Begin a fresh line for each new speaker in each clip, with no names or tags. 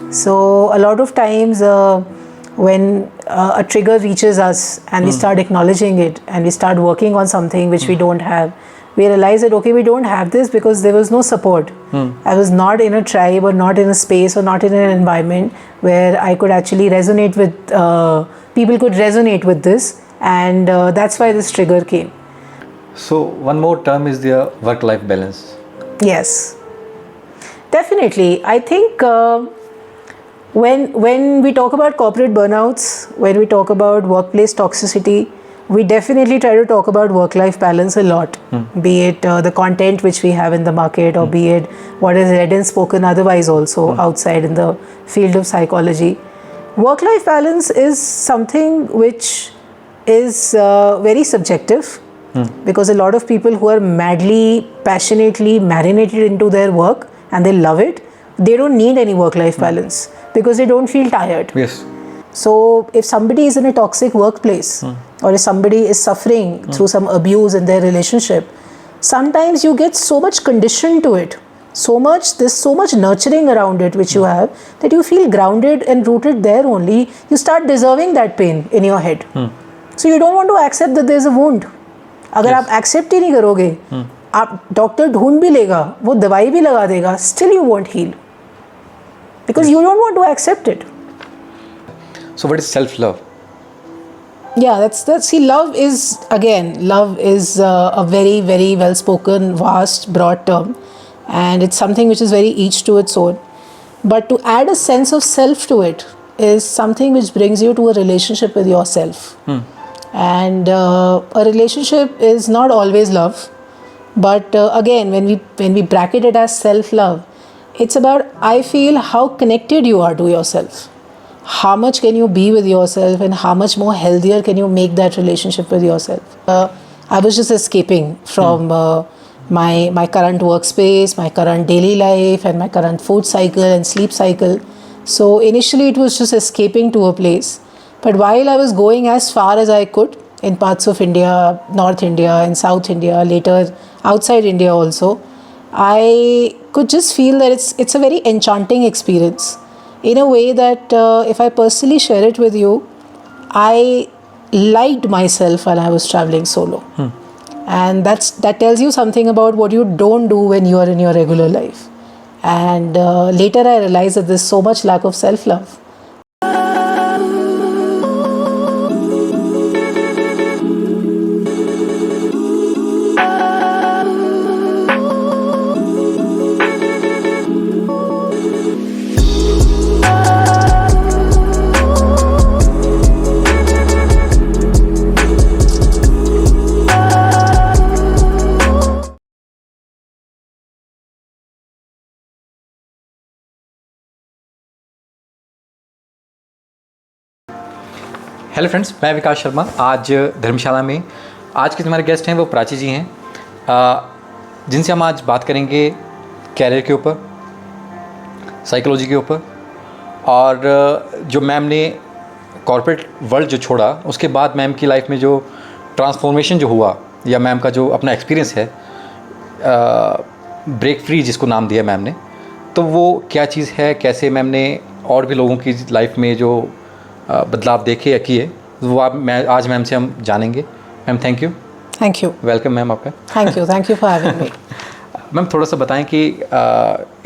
So a lot of times when a trigger reaches us and we start acknowledging it and we start working on something which we don't have, we realize that okay, we don't have this because there was no support. I was not in a tribe or not in a space or not in an environment where I could actually resonate with, people could resonate with this, and that's why this trigger came.
So one more term is the work-life balance.
Yes, definitely. I think when we talk about corporate burnouts, when we talk about workplace toxicity, we definitely try to talk about work-life balance a lot, be it the content which we have in the market, or be it what is read and spoken otherwise also outside in the field of psychology. Work-life balance is something which is very subjective, because a lot of people who are madly, passionately marinated into their work and they love it, they don't need any work-life balance because they don't feel tired.
Yes.
So if somebody is in a toxic workplace, or if somebody is suffering through some abuse in their relationship, sometimes you get so much conditioned to it, there's so much nurturing around it which you have, that you feel grounded and rooted there only. You start deserving that pain in your head. So you don't want to accept that there's a wound. अगर आप accept ही नहीं करोगे, आप doctor ढूंढ भी लेगा, वो दवाई भी लगा देगा, still you won't heal because you don't want to accept it.
So what is self-love?
Yeah, that's see, love is a very, very well spoken, vast, broad term, and it's something which is very each to its own. But to add a sense of self to it is something which brings you to a relationship with yourself. And a relationship is not always love, but again, when we bracket it as self-love, it's about, I feel, how connected you are to yourself. How much can you be with yourself, and how much more healthier can you make that relationship with yourself? I was just escaping from my current workspace, my current daily life, and my current food cycle and sleep cycle. So initially it was just escaping to a place. But while I was going as far as I could in parts of India, North India and South India, later outside India also, I could just feel that it's a very enchanting experience. In a way that if I personally share it with you, I liked myself when I was traveling solo. And that tells you something about what you don't do when you are in your regular life. And later I realized that there's so much lack of self-love.
Hello friends, मैं विकास शर्मा। आज धर्मशाला में आज के हमारे guest हैं वो प्राची जी हैं, जिनसे हम आज बात करेंगे कैरियर के ऊपर, साइकोलॉजी के ऊपर, और जो मैम ने कॉर्पोरेट वर्ल्ड जो छोड़ा उसके बाद मैम की लाइफ में जो ट्रांसफॉर्मेशन जो हुआ, या मैम का जो अपना एक्सपीरियंस है, ब्रेक फ्री जिसको नाम दिया मैम ने, तो वो क्या चीज़ है, कैसे मैम ने और भी लोगों की लाइफ में जो बदलाव देखे या किए, वो आज मैम से हम जानेंगे। Ma'am thank you. Welcome ma'am आपका।
Thank you for having me.
Ma'am थोड़ा सा बताएं कि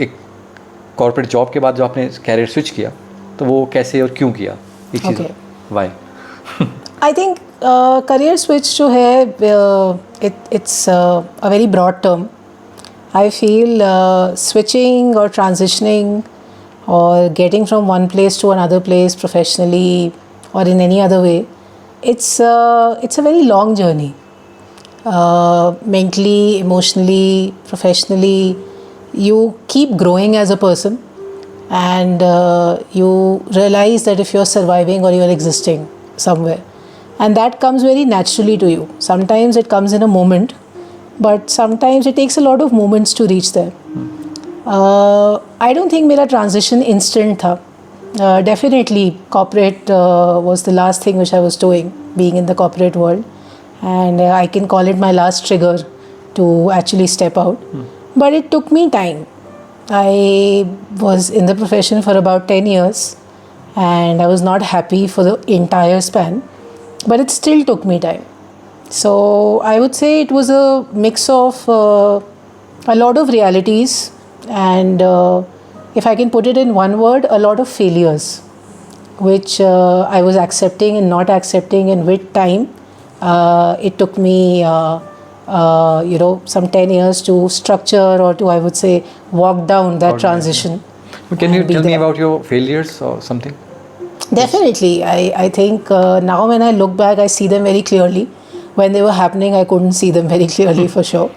एक कॉर्पोरेट जॉब के बाद जो आपने कैरियर स्विच किया, तो वो कैसे और क्यों किया, ये चीज़ why?
I think career switch जो है, it's a very broad term. I feel switching or transitioning or getting from one place to another place professionally or in any other way, it's a very long journey. Mentally, emotionally, professionally, you keep growing as a person, and you realize that if you're surviving or you're existing somewhere, and that comes very naturally to you. Sometimes it comes in a moment, but sometimes it takes a lot of moments to reach there. I don't think मेरा transition instant था. Definitely corporate was the last thing which I was doing, being in the corporate world, and I can call it my last trigger to actually step out. But it took me time. I was in the profession for about 10 years and I was not happy for the entire span, but it still took me time. So I would say it was a mix of a lot of realities and, if I can put it in one word, a lot of failures, which I was accepting and not accepting, and with time, it took me, some 10 years to structure, or to, I would say, walk down that transition.
Can you
and be
tell me
there.
about your failures or something?
Definitely. I think now when I look back, I see them very clearly. When they were happening, I couldn't see them very clearly for sure.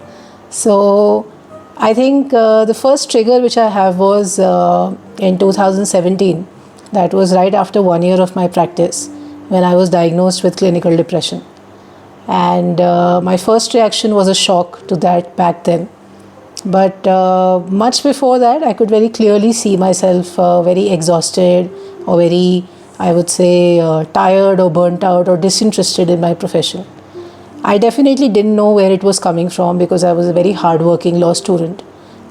So I think the first trigger which I have was in 2017. That was right after 1 year of my practice, when I was diagnosed with clinical depression. And my first reaction was a shock to that back then. But much before that, I could very clearly see myself very exhausted, or very, I would say, tired or burnt out or disinterested in my profession. I definitely didn't know where it was coming from, because I was a very hardworking law student.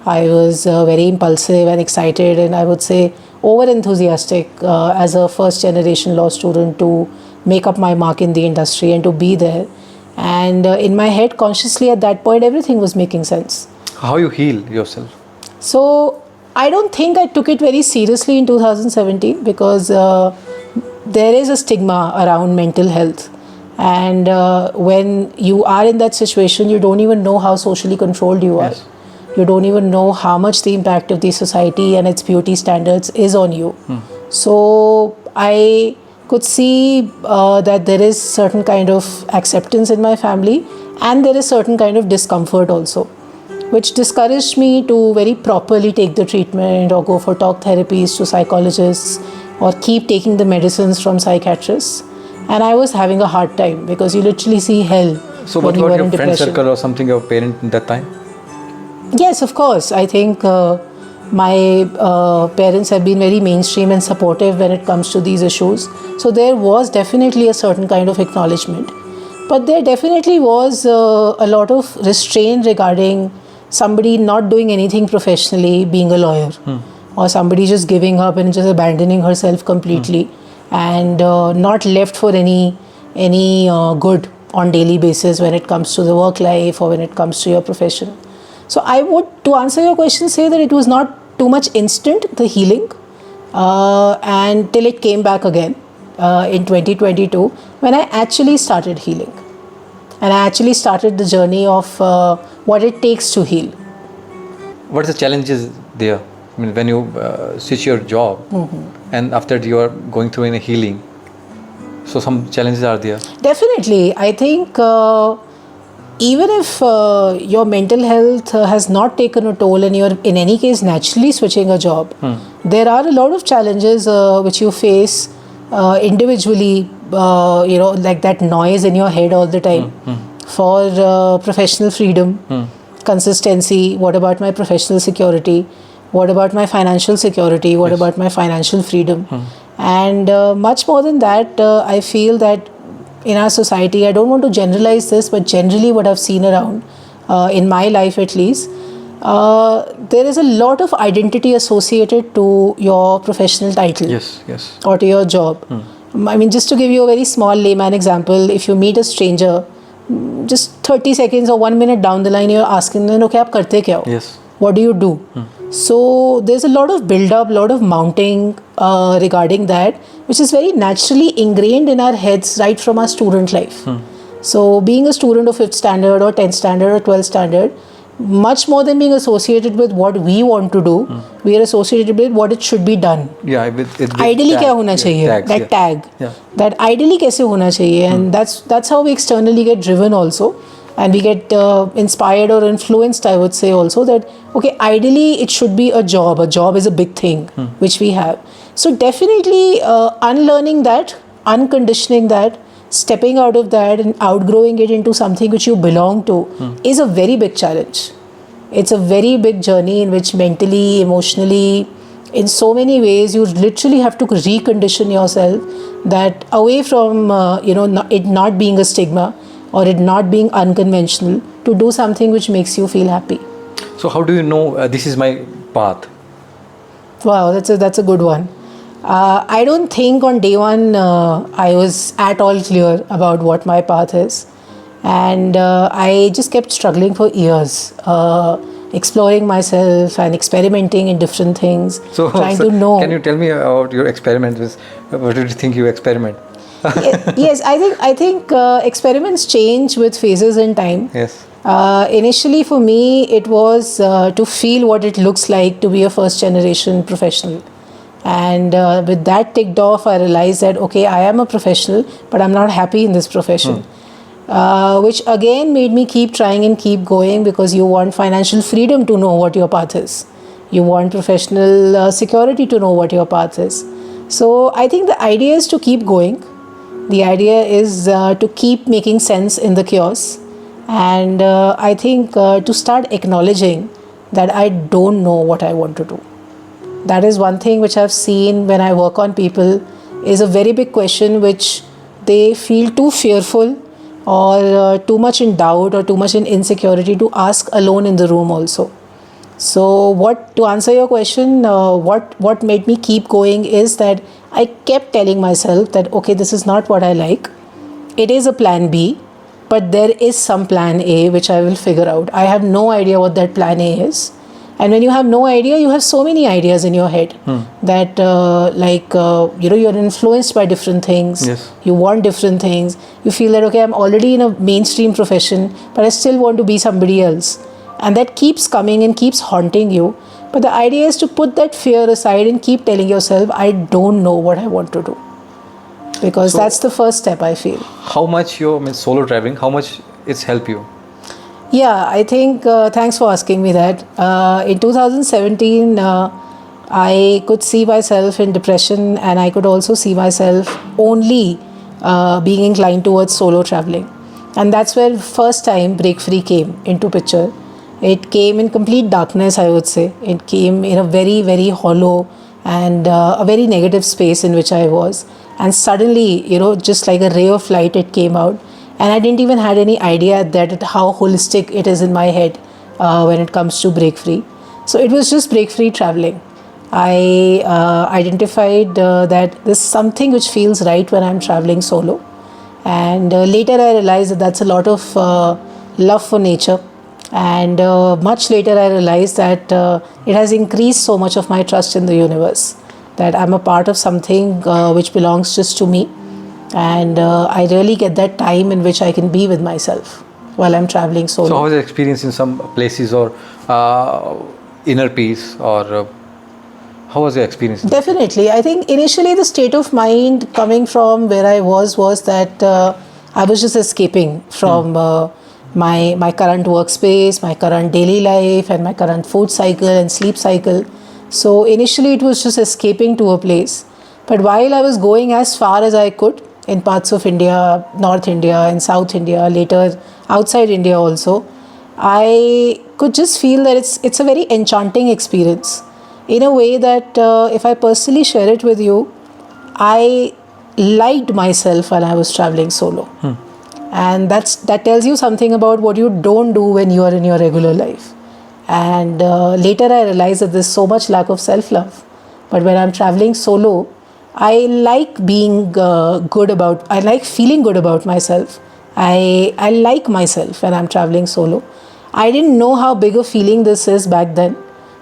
I was very impulsive and excited, and I would say over enthusiastic as a first generation law student to make up my mark in the industry and to be there. And in my head, consciously at that point, everything was making sense.
How you heal yourself?
So I don't think I took it very seriously in 2017, because there is a stigma around mental health. And when you are in that situation, you don't even know how socially controlled you are.
Yes.
You don't even know how much the impact of the society and its beauty standards is on you. So I could see that there is certain kind of acceptance in my family, and there is certain kind of discomfort also, which discouraged me to very properly take the treatment or go for talk therapies to psychologists or keep taking the medicines from psychiatrists. And I was having a hard time, because you literally see hell
So
when
what
you are
about
in
your friend
depression.
circle or something, your parent in that time?
Yes, of course. I think my parents have been very mainstream and supportive when it comes to these issues. So there was definitely a certain kind of acknowledgement. But there definitely was a lot of restraint regarding somebody not doing anything professionally, being a lawyer, or somebody just giving up and just abandoning herself completely, and not left for any good on daily basis when it comes to the work life or when it comes to your profession. So I would, to answer your question, say that it was not too much instant, the healing, and till it came back again in 2022, when I actually started healing. And I actually started the journey of what it takes to heal.
What are the challenges there? I mean, when you switch your job and after you are going through in a healing, so some challenges are there.
Definitely. I think even if your mental health has not taken a toll and you're in any case naturally switching a job, there are a lot of challenges which you face individually, like that noise in your head all the time. For professional freedom, consistency, what about my professional security? What about my financial security? What about my financial freedom? And much more than that, I feel that in our society, I don't want to generalize this, but generally what I've seen around, in my life at least, there is a lot of identity associated to your professional title.
Yes, yes.
Or to your job. I mean, just to give you a very small layman example, if you meet a stranger, just 30 seconds or 1 minute down the line, you're asking them, okay, aap karte kya ho?
Yes.
What do you do? So there's a lot of build-up, lot of mounting regarding that, which is very naturally ingrained in our heads right from our student life. So being a student of 5th standard or 10th standard or 12th standard, much more than being associated with what we want to do, we are associated with what it should be done.
Yeah, with
Ideally
tag,
क्या होना चाहिए?
tags,
That
yeah.
tag.
Yeah.
That ideally कैसे होना चाहिए? And that's how we externally get driven also. And we get inspired or influenced, I would say also, that, okay, ideally it should be a job. A job is a big thing, which we have. So definitely unlearning that, unconditioning that, stepping out of that and outgrowing it into something which you belong to is a very big challenge. It's a very big journey in which mentally, emotionally, in so many ways, you literally have to recondition yourself that away from it not being a stigma or it not being unconventional, to do something which makes you feel happy.
So how do you know this is my path?
Wow, that's a good one. I don't think on day one I was at all clear about what my path is, and I just kept struggling for years, exploring myself and experimenting in different things, trying to know.
Can you tell me about your experiment with what did you think you experiment?
Yes, I think experiments change with phases in time.
Yes.
Initially, for me, it was to feel what it looks like to be a first generation professional. And with that ticked off, I realized that, okay, I am a professional, but I'm not happy in this profession. Which again made me keep trying and keep going, because you want financial freedom to know what your path is. You want professional security to know what your path is. So I think the idea is to keep going. The idea is to keep making sense in the chaos. And I think to start acknowledging that I don't know what I want to do. That is one thing which I've seen when I work on people, is a very big question which they feel too fearful or too much in doubt or too much in insecurity to ask alone in the room also. So to answer your question, what made me keep going is that I kept telling myself that, okay, this is not what I like. It is a plan B, but there is some plan A which I will figure out. I have no idea what that plan A is. And when you have no idea, you have so many ideas in your head that you're influenced by different things.
Yes.
You want different things. You feel that, okay, I'm already in a mainstream profession, but I still want to be somebody else. And that keeps coming and keeps haunting you. But the idea is to put that fear aside and keep telling yourself, I don't know what I want to do. Because that's the first step, I feel.
How much solo traveling, how much it's helped you?
Yeah, I think, thanks for asking me that. In 2017, I could see myself in depression, and I could also see myself only being inclined towards solo traveling. And that's where first time Break Free came into picture. It came in complete darkness, I would say. It came in a very, very hollow and a very negative space in which I was. And suddenly, just like a ray of light, it came out. And I didn't even had any idea that how holistic it is in my head when it comes to Break Free. So it was just Break Free traveling. I identified that there's something which feels right when I'm traveling solo. And later I realized that that's a lot of love for nature. And much later I realized that it has increased so much of my trust in the universe, that I'm a part of something which belongs just to me. And I really get that time in which I can be with myself while I'm traveling solo.
So how was the experience in some places, or inner peace, or how was your experience?
Definitely. I think initially the state of mind coming from where I was that I was just escaping from my current workspace, my current daily life, and my current food cycle and sleep cycle. So initially it was just escaping to a place. But while I was going as far as I could in parts of India, North India and South India, later outside India also, I could just feel that it's a very enchanting experience. In a way that if I personally share it with you, I liked myself when I was traveling solo. And that tells you something about what you don't do when you are in your regular life. And later I realized that there's so much lack of self-love. But when I'm traveling solo, I like being I like feeling good about myself. I like myself when I'm traveling solo. I didn't know how big a feeling this is back then.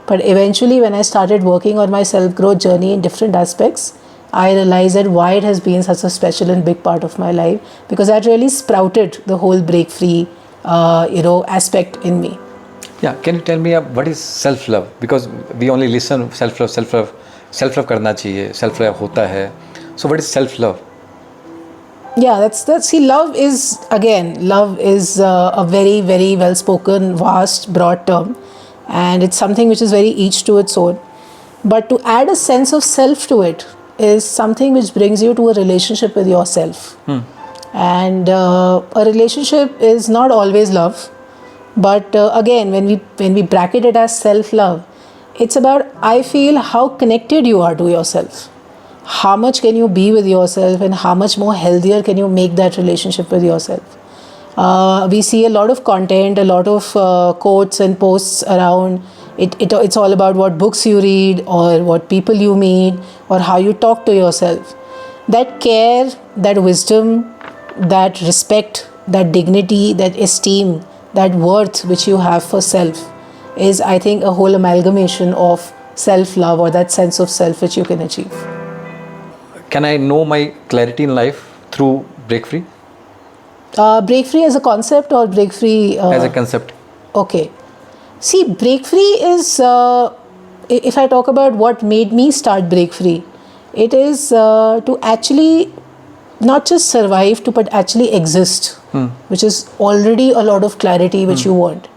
But eventually when I started working on my self-growth journey in different aspects, I realized that why it has been such a special and big part of my life, because that really sprouted the whole Break Free aspect in me.
Yeah, can you tell me what is self-love? Because we only listen self-love करना चाहिए, self-love होता है. So what is self-love?
Yeah, see, love is a very, very well spoken, vast, broad term, and it's something which is very each to its own. But to add a sense of self to it is something which brings you to a relationship with yourself. And a relationship is not always love, but again, when we bracket it as self-love, it's about, I feel, how connected you are to yourself. How much can you be with yourself, and how much more healthier can you make that relationship with yourself? We see a lot of content, a lot of quotes and posts around It's all about what books you read or what people you meet or how you talk to yourself. That care, that wisdom, that respect, that dignity, that esteem, that worth which you have for self is, I think, a whole amalgamation of self-love or that sense of self which you can achieve.
Can I know my clarity in life through break free
Break free as a concept or break free
as a concept?
Okay. See, break free is, if I talk about what made me start break free, it is to actually not just survive, but actually exist, which is already a lot of clarity which you want.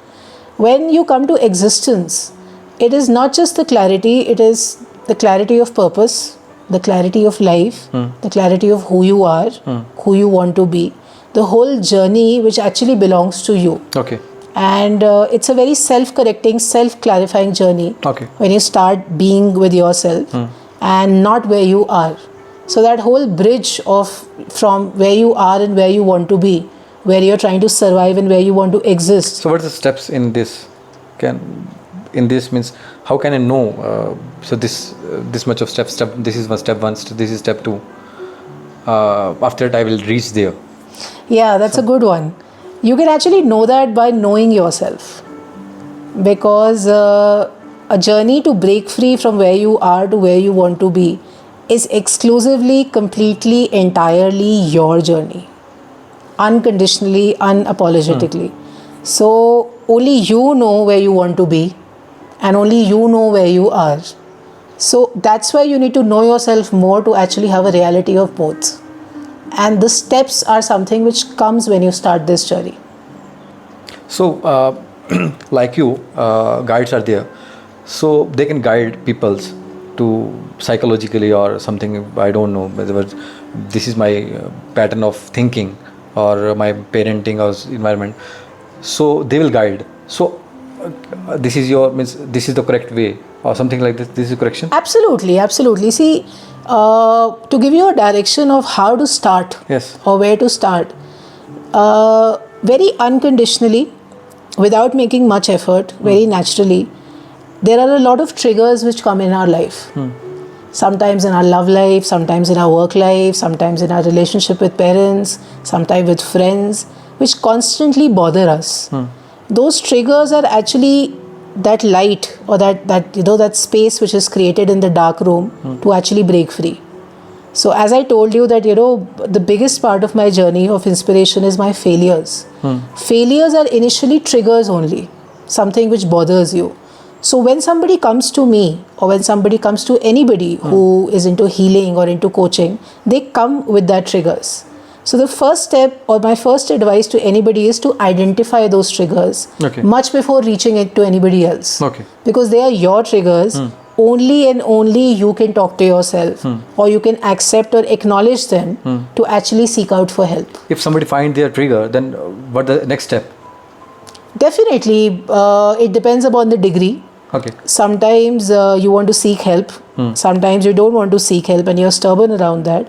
When you come to existence, it is not just the clarity, it is the clarity of purpose, the clarity of life, the clarity of who you are, who you want to be, the whole journey which actually belongs to you.
Okay.
And it's a very self-correcting, self-clarifying journey
Okay.
when you start being with yourself and not where you are. So that whole bridge of from where you are and where you want to be, where you're trying to survive and where you want to exist.
So what are the steps in this? In this means how can I know? So this much of step. This is step one. This is step two. After that, I will reach there.
Yeah, that's a good one. You can actually know that by knowing yourself, because a journey to break free from where you are to where you want to be is exclusively, completely, entirely your journey, unconditionally, unapologetically. So only you know where you want to be and only you know where you are. So that's why you need to know yourself more to actually have a reality of both. And the steps are something which comes when you start this journey.
So like you, guides are there. So they can guide peoples to psychologically or something. I don't know whether this is my pattern of thinking or my parenting or environment. So they will guide. So this is this is the correct way or something like this. This is correction.
Absolutely, absolutely. See, to give you a direction of how to start,
Yes.
or where to start, very unconditionally, without making much effort, very naturally, there are a lot of triggers which come in our life. Sometimes in our love life, sometimes in our work life, sometimes in our relationship with parents, sometimes with friends, which constantly bother us. Those triggers are actually that light or that space which is created in the dark room to actually break free. So as I told you that, the biggest part of my journey of inspiration is my failures. Failures are initially triggers only, something which bothers you. So when somebody comes to me or when somebody comes to anybody who is into healing or into coaching, they come with that triggers. So the first step or my first advice to anybody is to identify those triggers much before reaching it to anybody else.
Okay.
Because they are your triggers. Only and only you can talk to yourself or you can accept or acknowledge them to actually seek out for help.
If somebody finds their trigger, then what the next step?
Definitely, it depends upon the degree.
Okay.
Sometimes you want to seek help. Sometimes you don't want to seek help and you're stubborn around that.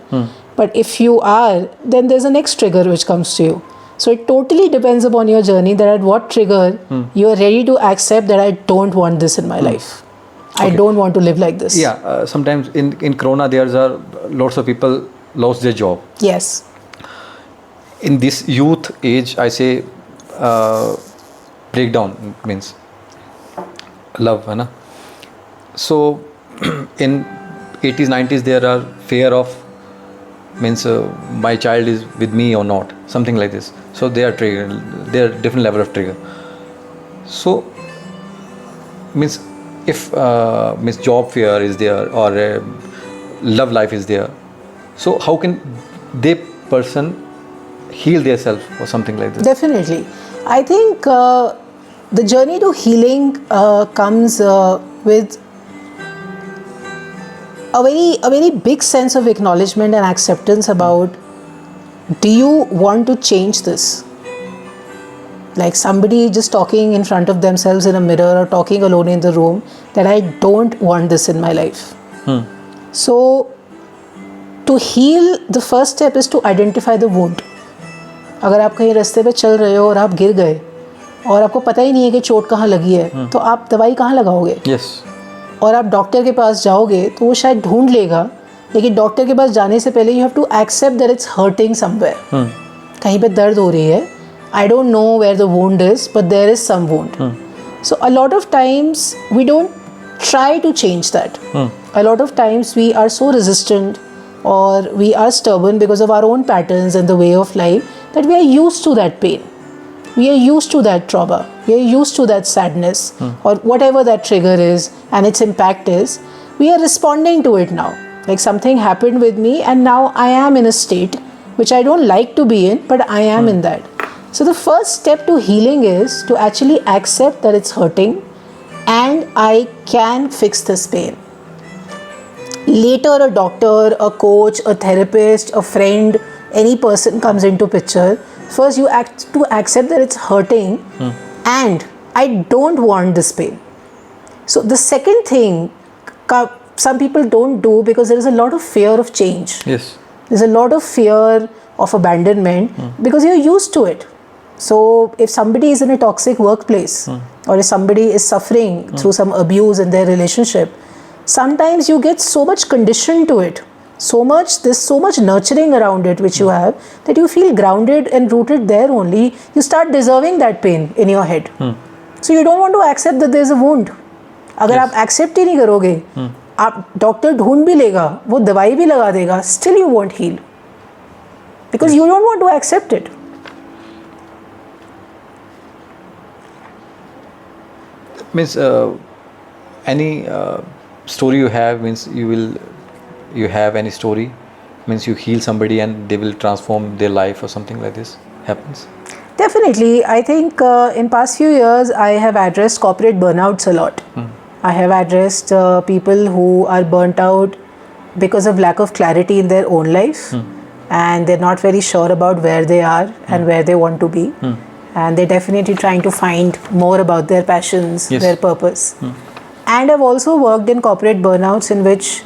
But if you are, then there's a next trigger which comes to you. So it totally depends upon your journey that at what trigger you are ready to accept that I don't want this in my life. I don't want to live like this.
Yeah, sometimes in Corona there's lots of people lost their job.
Yes.
In this youth age, I say breakdown means love, है ना? So in 80s, 90s there are fear of means my child is with me or not, something like this. So they are trigger. They are different level of trigger. So means if means job fear is there or love life is there, so how can they person heal themselves or something like this?
Definitely. I think the journey to healing comes with a very big sense of acknowledgement and acceptance about, do you want to change this? Like somebody just talking in front of themselves in a mirror or talking alone in the room that I don't want this in my life. So to heal, the first step is to identify the wound. अगर आप कहीं रास्ते पे चल रहे हो और आप गिर गए और आपको पता ही नहीं है कि चोट कहाँ लगी है, तो आप दवाई कहाँ लगाओगे?
यस,
और आप डॉक्टर के पास जाओगे तो वो शायद ढूंढ लेगा, लेकिन डॉक्टर के पास जाने से पहले you have to accept that it's hurting somewhere. कहीं पे दर्द हो रही है. I don't know where the wound is, but there is some wound. So a lot of times we don't try to change that. A lot of times we are so resistant or we are stubborn because of our own patterns and the way of life that we are used to that pain. We are used to that trauma. We are used to that sadness or whatever that trigger is and its impact is. We are responding to it now. Like something happened with me and now I am in a state which I don't like to be in, but I am in that. So the first step to healing is to actually accept that it's hurting and I can fix this pain. Later a doctor, a coach, a therapist, a friend, any person comes into picture. First you act to accept that it's hurting and I don't want this pain. So the second thing some people don't do because there is a lot of fear of change.
yes,
There's a lot of fear of abandonment because you're used to it. So if somebody is in a toxic workplace or if somebody is suffering through some abuse in their relationship, sometimes you get so much conditioned to it, there's so much nurturing around it which you have, that you feel grounded and rooted there only. You start deserving that pain in your head. So you don't want to accept that there's a wound. अगर आप accept ही नहीं करोगे, आप doctor ढूंढ भी लेगा, वो दवाई भी लगा देगा, still you won't heal because you don't want to accept it.
means any story you have, means you have any story, means you heal somebody and they will transform their life or something like this happens?
Definitely. I think in past few years I have addressed corporate burnouts a lot. I have addressed people who are burnt out because of lack of clarity in their own life and they're not very sure about where they are and where they want to be. And they're definitely trying to find more about their passions, their purpose. And I've also worked in corporate burnouts in which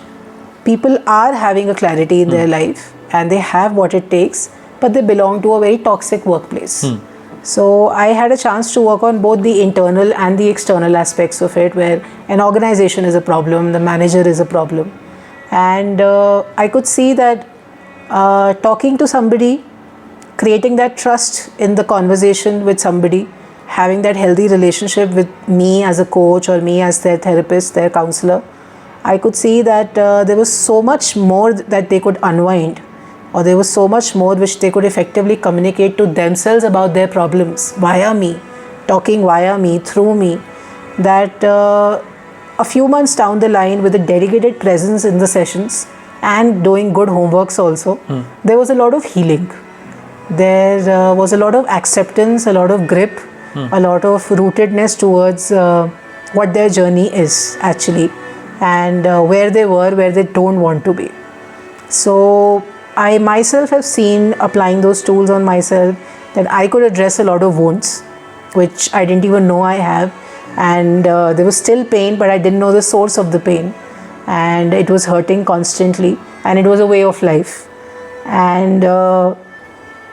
people are having a clarity in their life and they have what it takes, but they belong to a very toxic workplace. So I had a chance to work on both the internal and the external aspects of it, where an organization is a problem, the manager is a problem. And I could see that talking to somebody, creating that trust in the conversation with somebody, having that healthy relationship with me as a coach or me as their therapist, their counselor, I could see that there was so much more that they could unwind, or there was so much more which they could effectively communicate to themselves about their problems via me, talking via me, through me, that a few months down the line, with a dedicated presence in the sessions and doing good homeworks also, there was a lot of healing. There was a lot of acceptance, a lot of grip, a lot of rootedness towards what their journey is actually, and where they were, where they don't want to be. So I myself have seen, applying those tools on myself, that I could address a lot of wounds which I didn't even know I have, and there was still pain, but I didn't know the source of the pain, and it was hurting constantly, and it was a way of life. And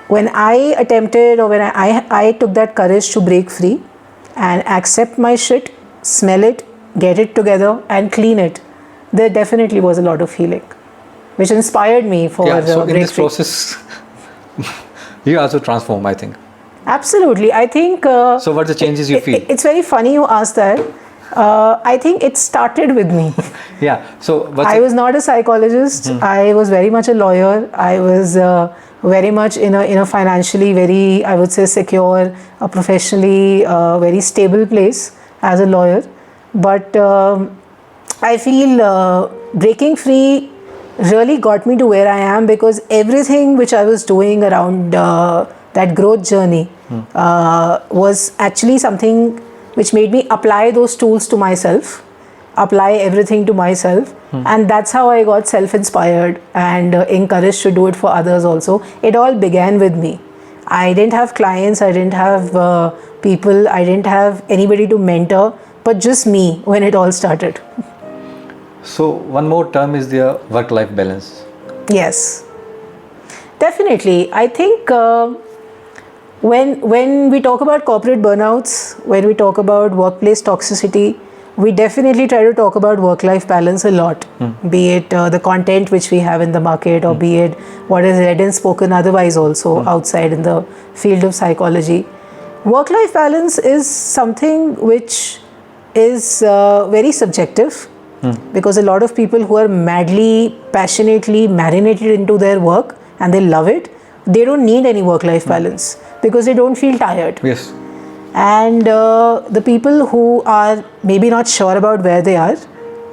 when I attempted, or when I took that courage to break free and accept my shit, smell it, get it together and clean it, there definitely was a lot of healing, which inspired me for
so in
break
this
free.
process you also transform, I think.
Absolutely. I think
So what's the changes you feel?
It's very funny you ask that. I think it started with me.
Yeah, so
I was not a psychologist. I was very much a lawyer. I was very much in a financially very, I would say, secure, a professionally very stable place as a lawyer. But I feel breaking free really got me to where I am, because everything which I was doing around that growth journey was actually something which made me apply those tools to myself, apply everything to myself, and that's how I got self-inspired and encouraged to do it for others also. It all began with me. I didn't have clients, I didn't have people, I didn't have anybody to mentor, but just me when it all started.
So one more term is the work-life balance.
Yes, definitely. I think When we talk about corporate burnouts, when we talk about workplace toxicity, we definitely try to talk about work-life balance a lot, be it the content which we have in the market, or be it what is read and spoken otherwise also outside in the field of psychology. Work-life balance is something which is very subjective, because a lot of people who are madly, passionately marinated into their work and they love it, they don't need any work-life balance because they don't feel tired.
Yes.
And the people who are maybe not sure about where they are,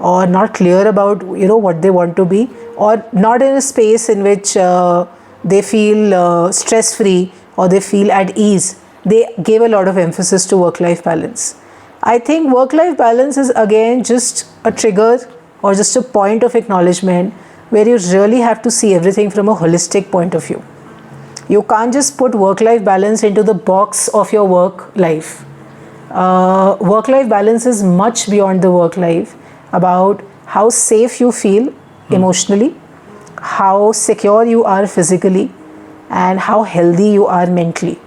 or not clear about what they want to be, or not in a space in which they feel stress-free or they feel at ease, they gave a lot of emphasis to work-life balance. I think work-life balance is again just a trigger or just a point of acknowledgement where you really have to see everything from a holistic point of view. You can't just put work-life balance into the box of your work life. Work-life balance is much beyond the work life, about how safe you feel emotionally, how secure you are physically, and how healthy you are mentally.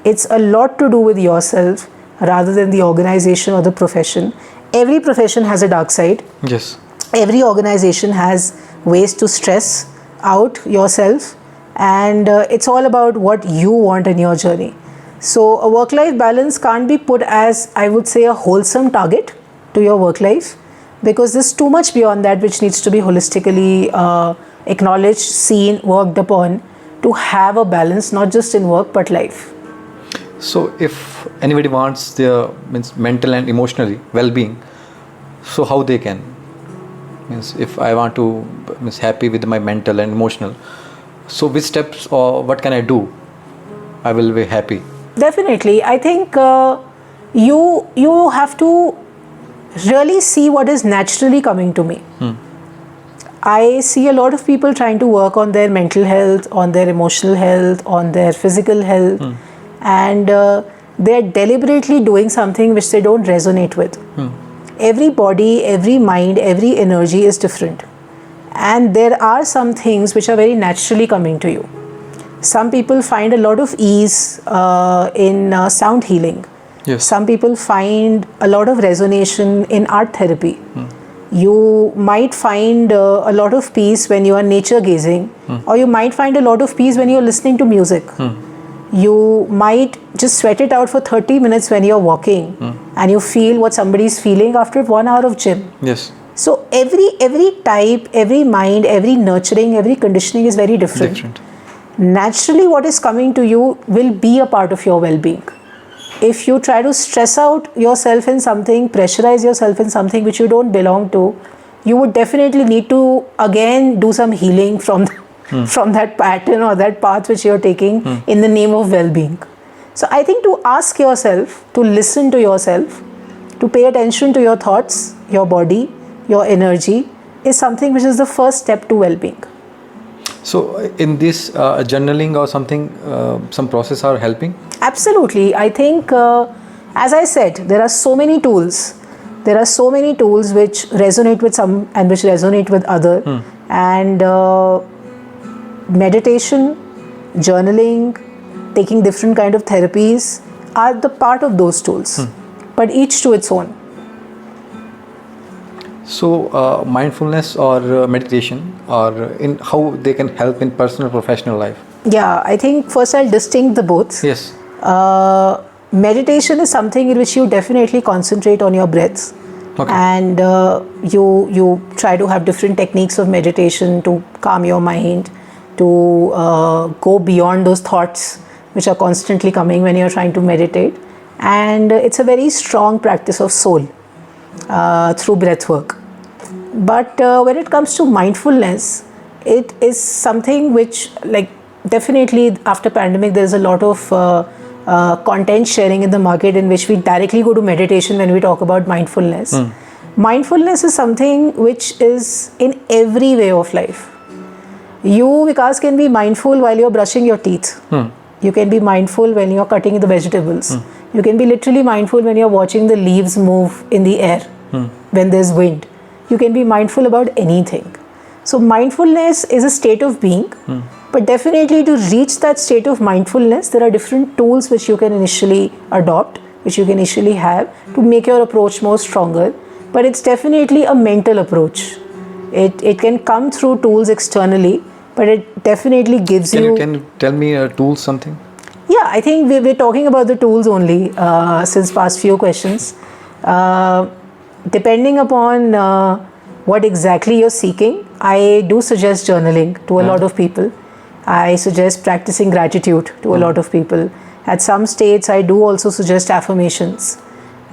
It's a lot to do with yourself rather than the organization or the profession. Every profession has a dark side.
Yes.
Every organization has ways to stress out yourself, and it's all about what you want in your journey. So a work-life balance can't be put as, I would say, a wholesome target to your work life, because there's too much beyond that which needs to be holistically acknowledged, seen, worked upon to have a balance, not just in work but life.
So if anybody wants their mental and emotionally well-being, so how they can? If I want to happy with my mental and emotional, so which steps or what can I do? I will be happy.
Definitely. I think you have to really see what is naturally coming to me. I see a lot of people trying to work on their mental health, on their emotional health, on their physical health, and they're deliberately doing something which they don't resonate with. Every body, every mind, every energy is different. And there are some things which are very naturally coming to you. Some people find a lot of ease in sound healing.
Yes.
Some people find a lot of resonation in art therapy. You might find a lot of peace when you are nature gazing, or you might find a lot of peace when you are listening to music. You might just sweat it out for 30 minutes when you're walking, and you feel what somebody is feeling after 1 hour of gym.
Yes.
So every type, every mind, every nurturing, every conditioning is very different. Naturally, what is coming to you will be a part of your well-being. If you try to stress out yourself in something, pressurize yourself in something which you don't belong to, you would definitely need to again do some healing from that pattern or that path which you're taking in the name of well-being. So I think to ask yourself, to listen to yourself, to pay attention to your thoughts, your body, your energy is something which is the first step to well-being.
So in this journaling or something, some process are helping?
Absolutely. I think, as I said, there are so many tools. There are so many tools which resonate with some and which resonate with other. And meditation, journaling, taking different kind of therapies are the part of those tools, but each to its own.
So mindfulness or meditation, or in how they can help in personal professional life?
Yeah, I think first I'll distinct the both.
Yes.
Meditation is something in which you definitely concentrate on your breaths.
Okay.
And you try to have different techniques of meditation to calm your mind, to go beyond those thoughts which are constantly coming when you're trying to meditate. And it's a very strong practice of soul through breath work. But when it comes to mindfulness, it is something which, like, definitely after pandemic there is a lot of content sharing in the market in which we directly go to meditation when we talk about mindfulness. Mindfulness is something which is in every way of life. You, Vikas, can be mindful while you're brushing your teeth. You can be mindful when you're cutting the vegetables. You can be literally mindful when you're watching the leaves move in the air, when there's wind. You can be mindful about anything. So mindfulness is a state of being But definitely to reach that state of mindfulness, there are different tools which you can initially adopt, which you can initially have to make your approach more stronger. But it's definitely a mental approach. It can come through tools externally, but it definitely gives
Can you tell me a tool something?
Yeah, I think we're talking about the tools only since past few questions. Depending upon what exactly you're seeking, I do suggest journaling to a lot of people. I suggest practicing gratitude to a lot of people. At some states, I do also suggest affirmations,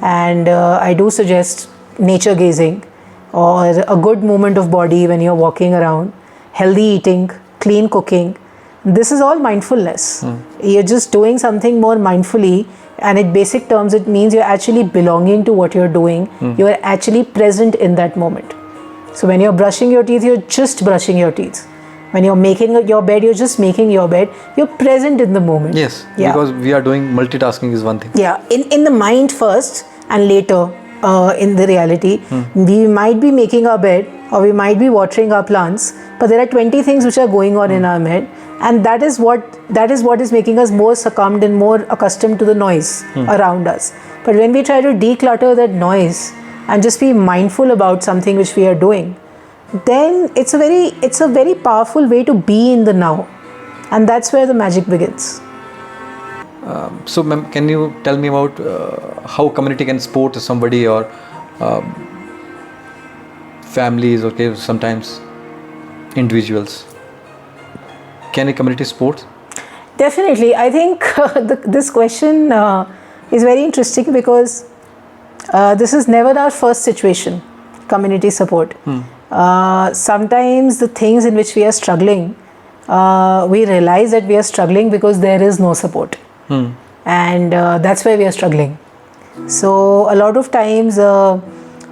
and I do suggest nature gazing or a good movement of body when you're walking around, healthy eating, clean cooking. This is all mindfulness. You're just doing something more mindfully, and in basic terms, it means you're actually belonging to what you're doing. You're actually present in that moment. So when you're brushing your teeth, you're just brushing your teeth. When you're making your bed, you're just making your bed. You're present in the moment.
Yes,
Yeah.
because we are doing multitasking is one thing.
Yeah, in the mind first, and later in the reality. We might be making our bed, or we might be watering our plants, but there are 20 things which are going on in our head, and that is what is making us more succumbed and more accustomed to the noise around us. But when we try to declutter that noise and just be mindful about something which we are doing, then it's a very powerful way to be in the now, and that's where the magic begins.
So, ma'am, can you tell me about how community can support somebody, or families, okay, sometimes individuals? Can a community support?
Definitely. I think this question is very interesting because this is never our first situation, community support. Sometimes the things in which we are struggling, we realize that we are struggling because there is no support. And that's why we are struggling. So a lot of times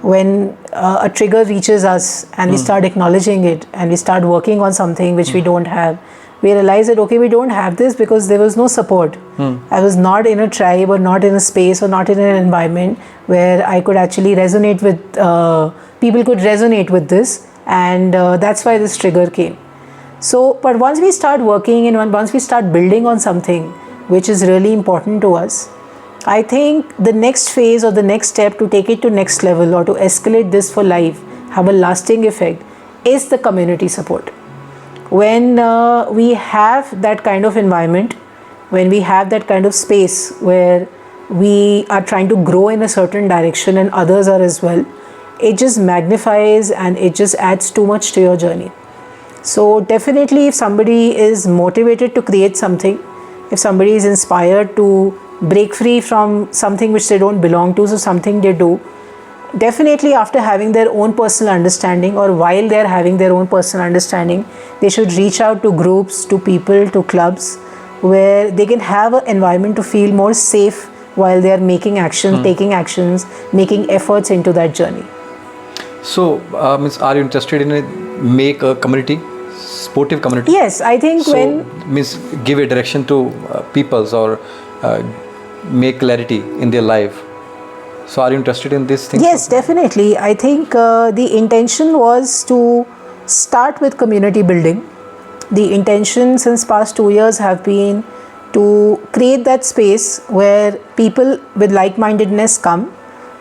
when a trigger reaches us and we start acknowledging it and we start working on something which we don't have, we realize that okay, we don't have this because there was no support. I was not in a tribe or not in a space or not in an environment where I could actually resonate with, people could resonate with this, and that's why this trigger came. So, but once we start working and once we start building on something which is really important to us, I think the next phase or the next step to take it to next level or to escalate this for life, have a lasting effect, is the community support. When we have that kind of environment, when we have that kind of space where we are trying to grow in a certain direction and others are as well, it just magnifies and it just adds too much to your journey. So definitely, if somebody is motivated to create something, if somebody is inspired to break free from something which they don't belong to, so something they do, definitely after having their own personal understanding or while they're having their own personal understanding, they should reach out to groups, to people, to clubs where they can have an environment to feel more safe while they are making actions, taking actions, making efforts into that journey.
So, means, are you interested in make a community, supportive community?
Yes, I think
So,
when
means give a direction to peoples, or make clarity in their life. So, are you interested in this thing?
yes, definitely. I think the intention was to start with community building. The intention since past 2 years have been to create that space where people with like-mindedness come,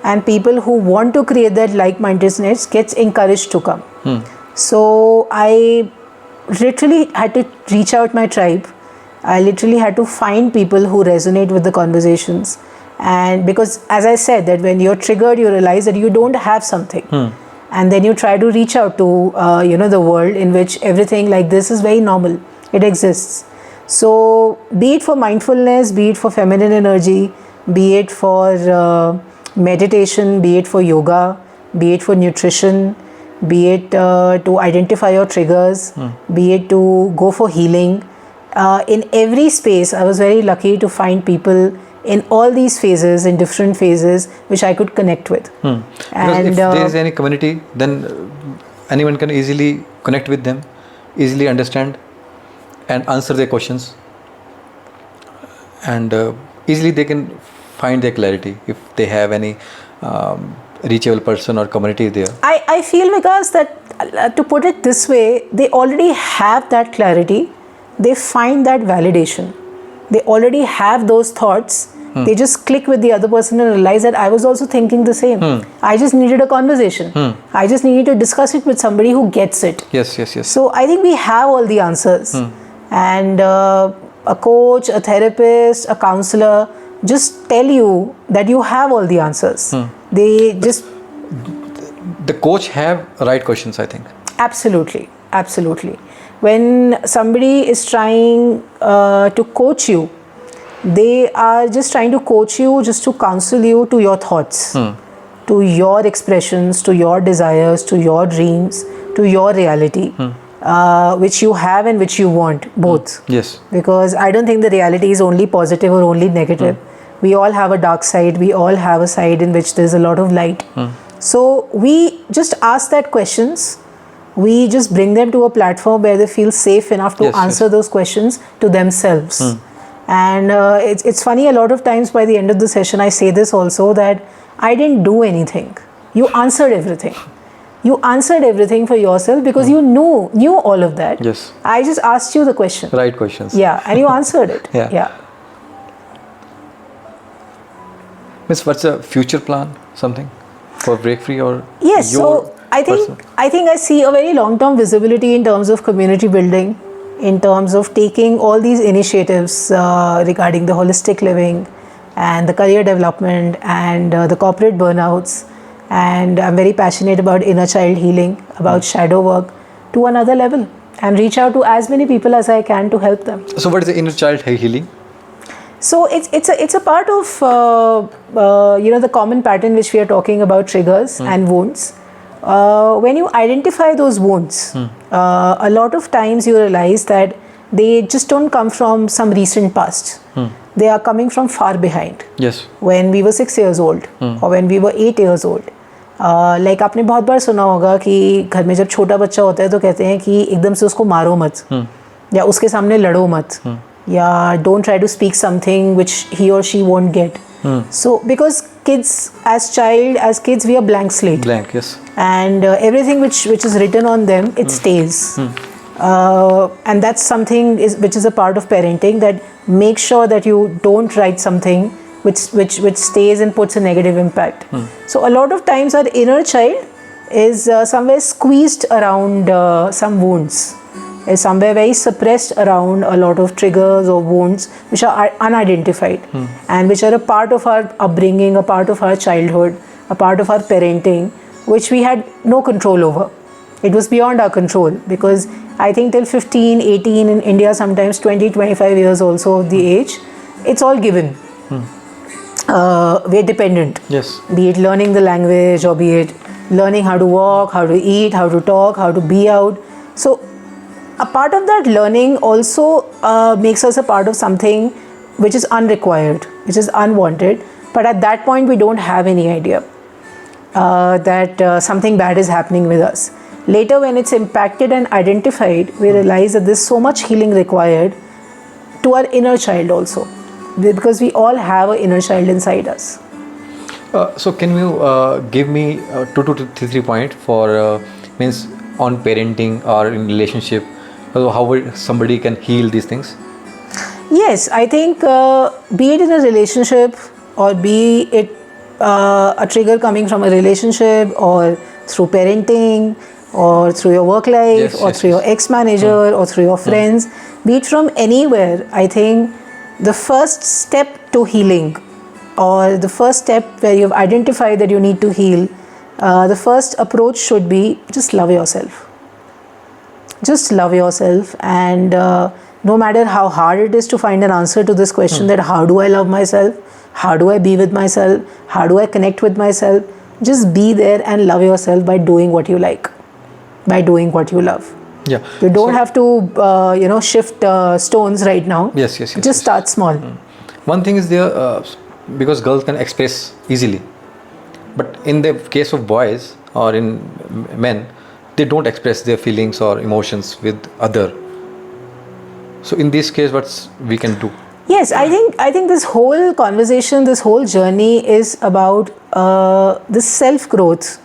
and people who want to create that like-mindedness gets encouraged to come. So I literally had to reach out my tribe. I literally had to find people who resonate with the conversations. And because, as I said, that when you're triggered, you realize that you don't have something. And then you try to reach out to, the world in which everything like this is very normal. It exists. So be it for mindfulness, be it for feminine energy, be it for meditation, be it for yoga, be it for nutrition, be it to identify your triggers, be it to go for healing. In every space, I was very lucky to find people in all these phases, in different phases, which I could connect with.
Because
And
if there is any community, then anyone can easily connect with them, easily understand and answer their questions, and easily they can find their clarity if they have any reachable person or community there.
I feel, because that, to put it this way, they already have that clarity. they find that validation. They already have those thoughts. They just click with the other person and realize that I was also thinking the same. I just needed a conversation. I just needed to discuss it with somebody who gets it.
Yes.
So I think we have all the answers. And a coach, a therapist, a counselor just tell you that you have all the answers. They just...
The coach have right questions, I think.
Absolutely. When somebody is trying to coach you, they are just trying to coach you, just to counsel you to your thoughts, to your expressions, to your desires, to your dreams, to your reality, which you have and which you want, both.
Yes.
Because I don't think the reality is only positive or only negative. We all have a dark side. We all have a side in which there's a lot of light. So we just ask that questions. We just bring them to a platform where they feel safe enough to answer those questions to themselves. And it's funny, a lot of times by the end of the session, I say this also, that I didn't do anything. You answered everything. You answered everything for yourself because you knew all of that.
Yes.
I just asked you the question.
Right questions.
Yeah, and you answered it.
Yeah. Miss, what's a future plan? Something for Break Free or
yes? So I think I see a very long-term visibility in terms of community building, in terms of taking all these initiatives regarding the holistic living and the career development and the corporate burnouts. And I'm very passionate about inner child healing, about shadow work, to another level, and reach out to as many people as I can to help them.
So what is the inner child healing?
So it's a part of the common pattern which we are talking about, triggers and wounds. When you identify those wounds, a lot of times you realize that they just don't come from some recent past. They are coming from far behind.
Yes.
When we were 6 years old or when we were 8 years old. Like आपने बहुत बार सुना होगा कि घर में जब छोटा बच्चा होता है तो कहते हैं कि एकदम से उसको मारो मत, या उसके सामने लड़ो मत, या don't try to speak something which he और she won't get. So because kids, as kids we are blank slate.
Blank, yes.
And everything which is written on them, it stays. And that's something which is a part of parenting, that make sure that you don't write something which stays and puts a negative impact. So a lot of times our inner child is somewhere squeezed around some wounds, is somewhere very suppressed around a lot of triggers or wounds which are unidentified and which are a part of our upbringing, a part of our childhood, a part of our parenting, which we had no control over. It was beyond our control, because I think till 15, 18 in India, sometimes 20, 25 years also of the age, it's all given. We're dependent.
Yes.
Be it learning the language, or be it learning how to walk, how to eat, how to talk, how to be out. So a part of that learning also makes us a part of something which is unrequired, which is unwanted. But at that point, we don't have any idea that something bad is happening with us. Later, when it's impacted and identified, we realize that there's so much healing required to our inner child also, because we all have an inner child inside us.
So can you give me 2 to 3 points for means on parenting or in relationship, how somebody can heal these things?
Yes, I think be it in a relationship, or be it a trigger coming from a relationship, or through parenting, or through your work life, or through your ex-manager, or through your friends, be it from anywhere, I think the first step to healing, or the first step where you've identified that you need to heal, the first approach should be just love yourself. Just love yourself, and no matter how hard it is to find an answer to this question, that how do I love myself, how do I be with myself, how do I connect with myself, just be there and love yourself by doing what you like, by doing what you love.
Yeah.
You don't have to shift stones right now.
Yes.
Just start small.
One thing is there, because girls can express easily, but in the case of boys or in men, they don't express their feelings or emotions with other. So in this case, what we can do?
Yes, I think this whole conversation, this whole journey is about the self growth,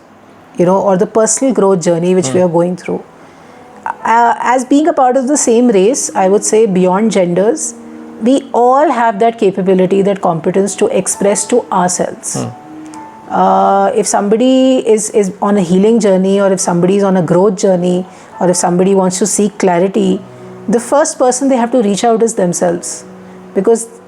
or the personal growth journey which we are going through. as being a part of the same race, I would say beyond genders, we all have that capability, that competence to express to ourselves. If somebody is on a healing journey, or if somebody is on a growth journey, or if somebody wants to seek clarity, the first person they have to reach out is themselves, because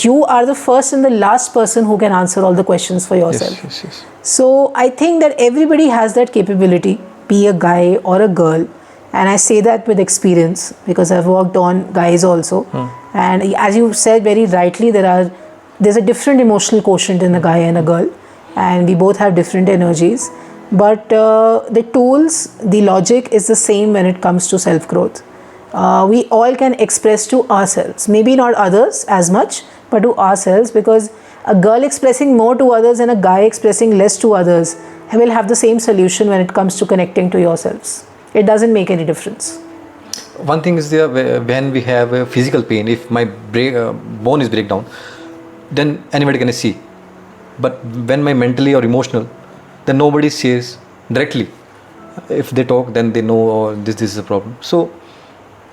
you are the first and the last person who can answer all the questions for yourself.
Yes.
So I think that everybody has that capability, be a guy or a girl, and I say that with experience because I've worked on guys also. And as you said very rightly, there's a different emotional quotient in a guy and a girl, and we both have different energies. But the tools, the logic is the same when it comes to self-growth. We all can express to ourselves, maybe not others as much, but to ourselves, because a girl expressing more to others and a guy expressing less to others will have the same solution when it comes to connecting to yourselves. It doesn't make any difference.
One thing is there, when we have a physical pain, if my bone is break down, then anybody can see. But when my mentally or emotional, then nobody says directly. If they talk, then they know, oh, this is a problem. So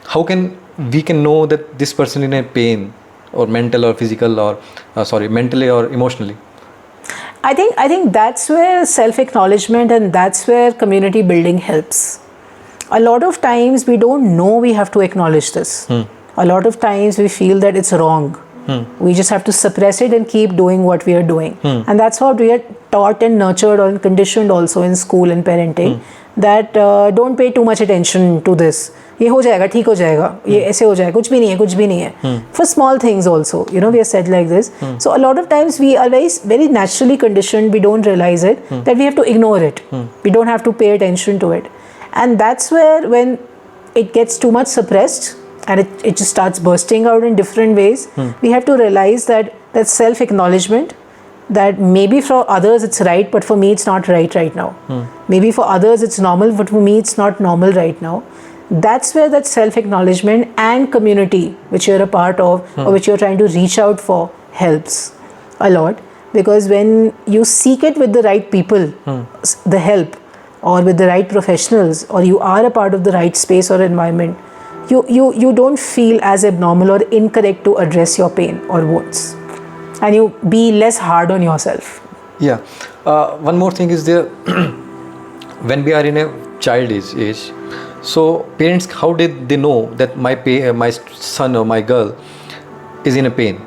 how can we know that this person in a pain, or mental or physical, or mentally or emotionally?
I think that's where self-acknowledgement and that's where community building helps. A lot of times we don't know we have to acknowledge this. A lot of times we feel that it's wrong. We just have to suppress it and keep doing what we are doing. And that's what we are taught and nurtured or conditioned also in school and parenting, that don't pay too much attention to this. ये हो जाएगा, ठीक हो जाएगा, ये ऐसे हो जाएगा, कुछ भी नहीं है. For small things also, we are said like this. So a lot of times we are very naturally conditioned, we don't realize it, that we have to ignore it. We don't have to pay attention to it. And that's where when it gets too much suppressed and it just starts bursting out in different ways, we have to realize that self-acknowledgement, that maybe for others it's right, but for me it's not right now. Maybe for others it's normal, but for me it's not normal right now. That's where that self-acknowledgement and community, which you're a part of or which you're trying to reach out for, helps a lot. Because when you seek it with the right people, the help, or with the right professionals, or you are a part of the right space or environment, you don't feel as abnormal or incorrect to address your pain or wounds, and you be less hard on yourself.
Yeah. One more thing is there. When we are in a child age, so parents, how did they know that my son or my girl is in a pain?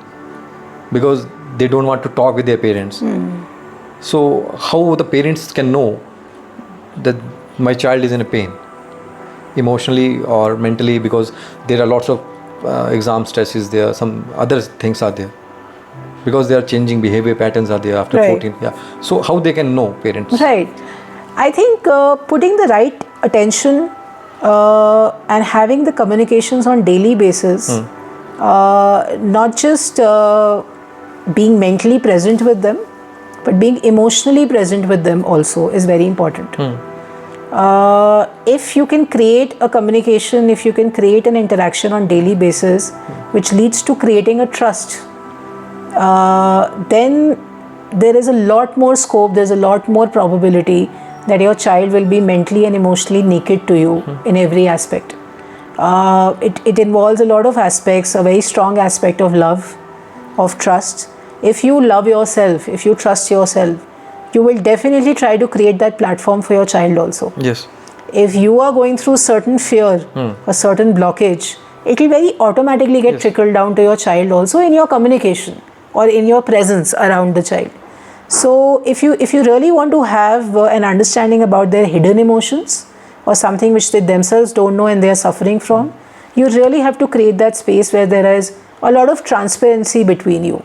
Because they don't want to talk with their parents. So how the parents can know that my child is in a pain, emotionally or mentally? Because there are lots of exam stresses there, some other things are there, because they are changing behavior patterns are there after 14. Yeah. So how they can know, parents?
Right. I think putting the right attention and having the communications on daily basis, not just being mentally present with them, but being emotionally present with them also is very important. If you can create a communication, if you can create an interaction on daily basis, which leads to creating a trust, then there is a lot more scope, there's a lot more probability that your child will be mentally and emotionally naked to you in every aspect. It involves a lot of aspects, a very strong aspect of love, of trust. If you love yourself, if you trust yourself, you will definitely try to create that platform for your child also.
Yes.
If you are going through certain fear, a certain blockage, it will very automatically get trickled down to your child also in your communication or in your presence around the child. So if you really want to have an understanding about their hidden emotions or something which they themselves don't know and they are suffering from, you really have to create that space where there is a lot of transparency between you.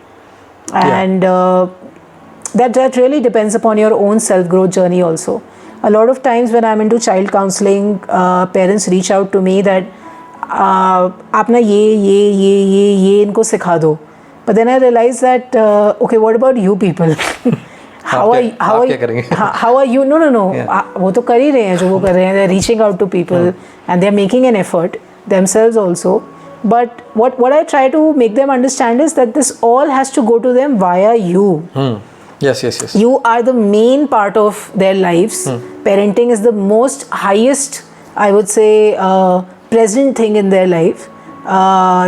And that really depends upon your own self-growth journey also. A lot of times when I'm into child counseling, parents reach out to me that आप ना ये इनको सिखा दो. But then I realized that okay, what about you people? how are you? No. वो तो कर ही रहे हैं जो वो कर रहे हैं. They're reaching out to people and they're making an effort themselves also. But what I try to make them understand is that this all has to go to them via you.
Yes.
You are the main part of their lives. Parenting is the most highest I would say, present thing in their life,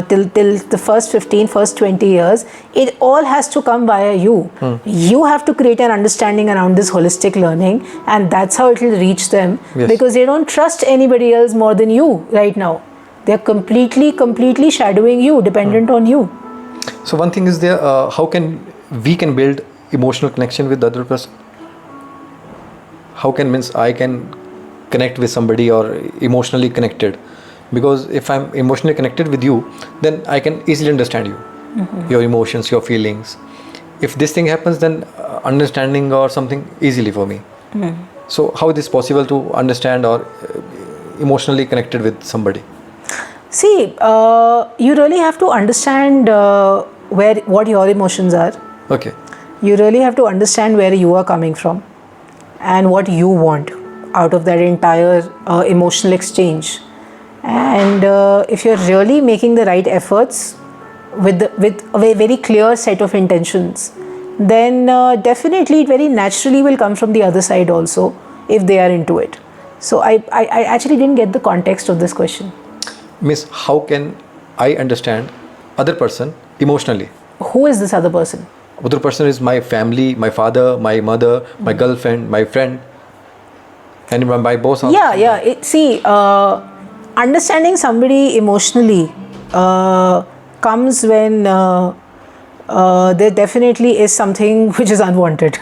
till the first 20 years, it all has to come via you. You have to create an understanding around this holistic learning, and that's how it will reach them.
Yes.
Because they don't trust anybody else more than you right now. They're completely shadowing you, dependent on you.
So one thing is there, how can we build emotional connection with the other person? How can means I can connect with somebody or emotionally connected? Because if I'm emotionally connected with you, then I can easily understand you, your emotions, your feelings. If this thing happens, then understanding or something easily for me. So how it is possible to understand or emotionally connected with somebody?
See, you really have to understand what your emotions are.
Okay.
You really have to understand where you are coming from and what you want out of that entire emotional exchange. And if you're really making the right efforts with a very clear set of intentions, then definitely it very naturally will come from the other side also, if they are into it. So I actually didn't get the context of this question.
Miss, how can I understand other person emotionally?
Who is this other person?
Other person is my family, my father, my mother, my girlfriend, my friend, and my boss also.
Understanding somebody emotionally comes when there definitely is something which is unwanted.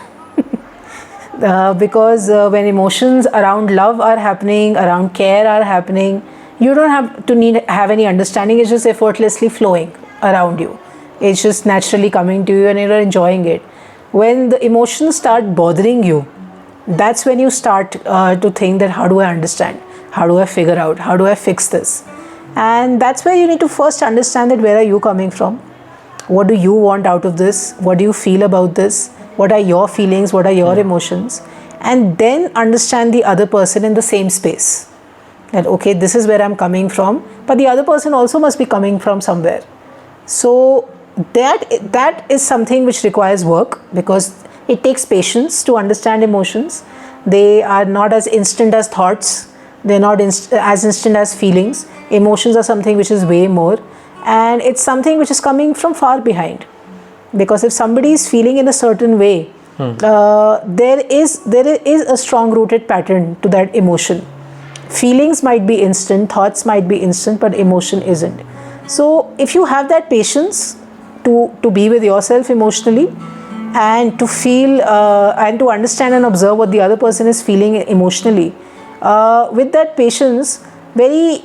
Because when emotions around love are happening, around care are happening, you don't have to have any understanding. It's just effortlessly flowing around you. It's just naturally coming to you and you're enjoying it. When the emotions start bothering you, that's when you start to think that how do I understand? How do I figure out? How do I fix this? And that's where you need to first understand that where are you coming from? What do you want out of this? What do you feel about this? What are your feelings? What are your emotions? And then understand the other person in the same space. That, okay, this is where I'm coming from, but the other person also must be coming from somewhere. So that is something which requires work, because it takes patience to understand emotions. They are not as instant as thoughts. They're not as instant as feelings. Emotions are something which is way more, and it's something which is coming from far behind. Because if somebody is feeling in a certain way, there is a strong rooted pattern to that emotion. Feelings might be instant, thoughts might be instant, but emotion isn't. So if you have that patience to be with yourself emotionally, and to feel and to understand and observe what the other person is feeling emotionally, with that patience, very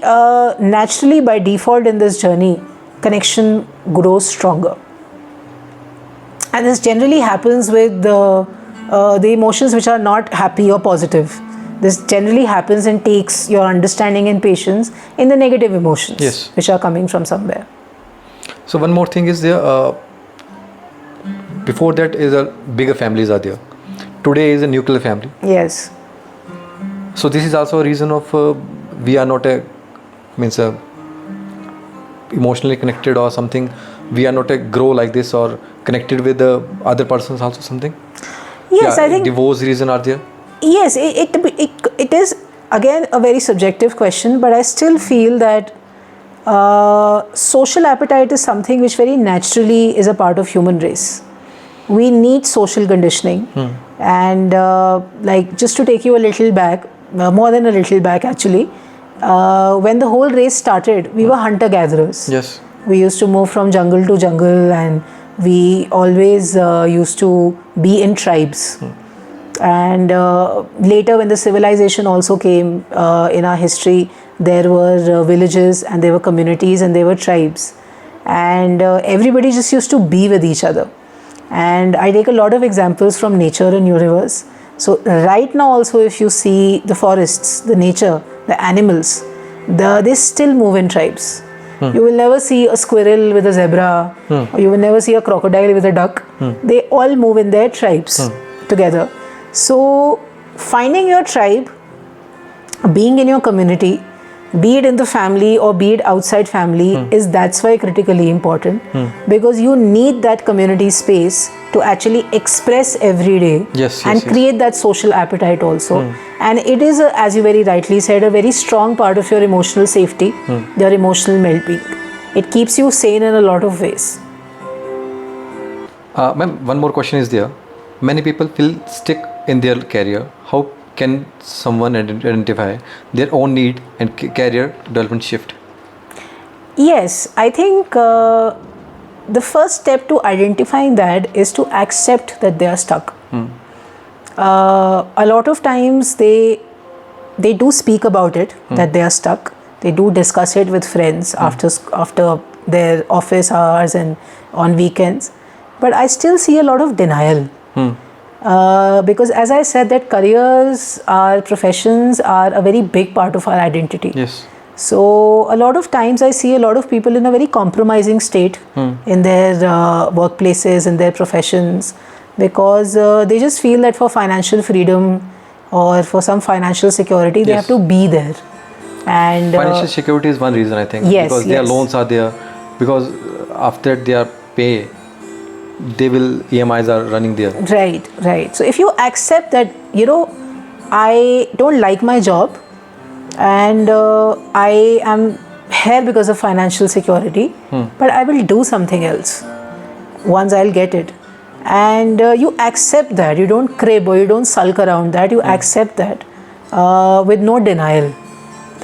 naturally by default in this journey, connection grows stronger. And this generally happens with the emotions which are not happy or positive. This generally happens and takes your understanding and patience in the negative emotions,
yes,
which are coming from somewhere.
So one more thing is there. Before that is a bigger families are there. Today is a nuclear family.
Yes.
So this is also a reason of we are not emotionally connected or something. We are not a grow like this or connected with the other persons also something.
Yes,
yeah,
I think
divorce reason are there.
Yes, it is again a very subjective question, but I still feel that social appetite is something which very naturally is a part of human race. We need social conditioning, and like just to take you a little back, more than a little back actually, when the whole race started, we were hunter-gatherers.
Yes.
We used to move from jungle to jungle, and we always used to be in tribes. And later when the civilization also came in our history, there were villages and there were communities and there were tribes, and everybody just used to be with each other. And I take a lot of examples from nature and universe. So right now also, if you see the forests, the nature, the animals, they still move in tribes. You will never see a squirrel with a zebra, or you will never see a crocodile with a duck. They all move in their tribes together. So finding your tribe, being in your community, be it in the family or be it outside family, that's why critically important, because you need that community space to actually express every day and create that social appetite also. And it is, as you very rightly said, a very strong part of your emotional safety, your emotional well-being. It keeps you sane in a lot of ways.
Ma'am, one more question is there. Many people feel stuck in their career. How can someone identify their own need and career development shift?
Yes, I think the first step to identifying that is to accept that they are stuck. A lot of times they do speak about it, that they are stuck. They do discuss it with friends after their office hours and on weekends. But I still see a lot of denial. Because as I said, that careers, our professions are a very big part of our identity.
Yes.
So a lot of times I see a lot of people in a very compromising state in their workplaces, in their professions, because they just feel that for financial freedom or for some financial security, they have to be there. And
financial security is one reason, I think.
Yes,
because their loans are there, because after their pay, they will EMIs are running there.
Right. So if you accept that, I don't like my job and I am here because of financial security, but I will do something else once I'll get it. And you accept that. You don't crib or you don't sulk around that. You accept that with no denial.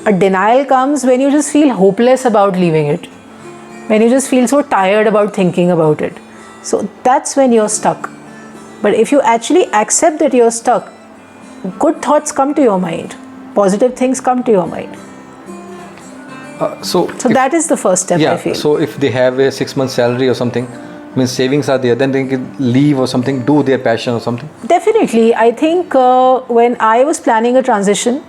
A denial comes when you just feel hopeless about leaving it, when you just feel so tired about thinking about it. So that's when you're stuck. But if you actually accept that you're stuck, good thoughts come to your mind, positive things come to your mind. So that is the first step, I feel.
So if they have a 6 month salary or something, means savings are there, then they can leave or something, do their passion or something.
Definitely. I think when I was planning a transition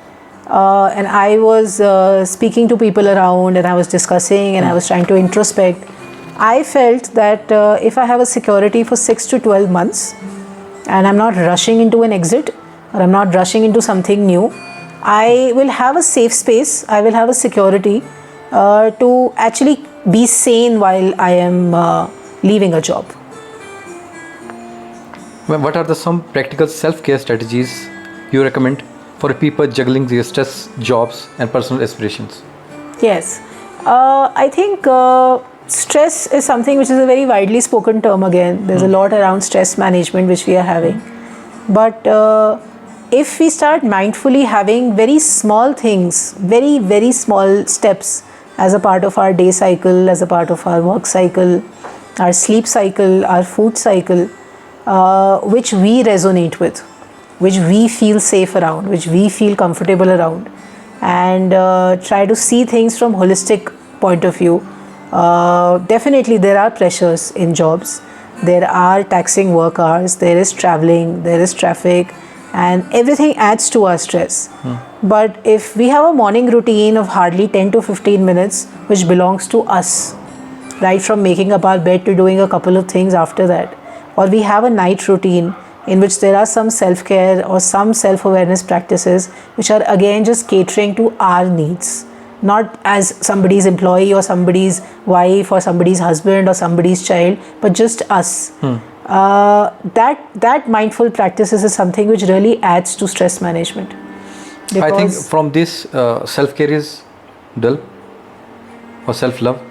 and I was speaking to people around and I was discussing and I was trying to introspect, I felt that if I have a security for 6 to 12 months and I'm not rushing into an exit or I'm not rushing into something new, I will have a safe space, I will have a security to actually be sane while I am leaving a job.
What are some practical self-care strategies you recommend for people juggling their stress, jobs and personal aspirations?
Yes, I think stress is something which is a very widely spoken term again. There's a lot around stress management which we are having. But if we start mindfully having very small things, very, very small steps as a part of our day cycle, as a part of our work cycle, our sleep cycle, our food cycle, which we resonate with, which we feel safe around, which we feel comfortable around, and try to see things from holistic point of view. Definitely there are pressures in jobs, there are taxing work hours, there is traveling, there is traffic, and everything adds to our stress. But if we have a morning routine of hardly 10 to 15 minutes which belongs to us, right from making up our bed to doing a couple of things after that, or we have a night routine in which there are some self-care or some self-awareness practices which are again just catering to our needs, not as somebody's employee or somebody's wife or somebody's husband or somebody's child, but just us. That mindful practices is something which really adds to stress management.
I think from this self-care is dull or self-love.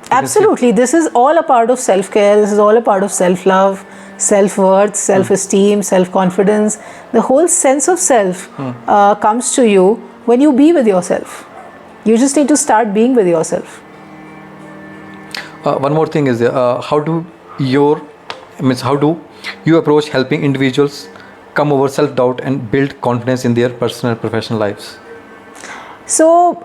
Absolutely. This is all a part of self-care. This is all a part of self-love, self-worth, self-esteem, self-confidence. The whole sense of self comes to you when you be with yourself. You just need to start being with yourself.
One more thing is how do you approach helping individuals come over self-doubt and build confidence in their personal and professional lives? So